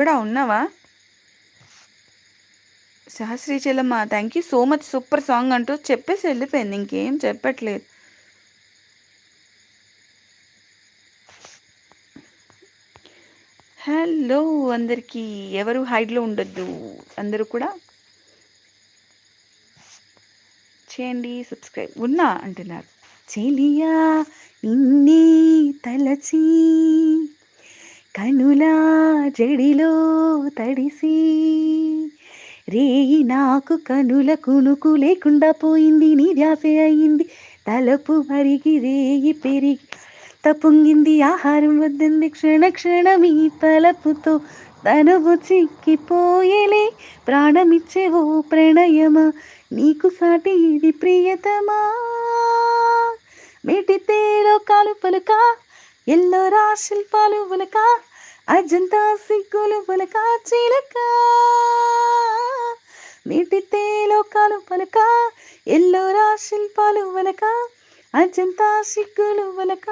కూడా ఉన్నావా? సహస్రీ చెల్లమ్మ thank you so much super song అంటూ చెప్పేసి వెళ్ళిపోయింది. ఇంకేం చెప్పట్లేదు. హలో అందరికీ. ఎవరు హైడ్లో ఉండొద్దు. అందరూ కూడా చేయండి సబ్స్క్రైబ్. ఉన్నా అంటున్నారు. చెలియా నిన్నే తలచి కనులా జడిలో తడిసి రేయి నాకు కనుల కునుకు లేకుండా పోయింది. నీ ధ్యాసే అయింది తలపు మరిగి రేయి పెరిగి పొంగింది. ఆహారం వద్దంది క్షణ క్షణమీ తలపుతో తనువు చిక్కిపోయేలే. ప్రాణమిచ్చే ఓ ప్రణయమా నీకు సాటి ఇది ప్రియతమా. మిటితే లోకాలు పలుక ఎల్లో రాశిల్పాలు ఉలక అజంతా సిగ్గులు ఉలక చిలక. మిటితే లోకాలు పలుక ఎల్లో రాశిల్పాలు ఉలక అజంతా సిగ్గులు ఉలక.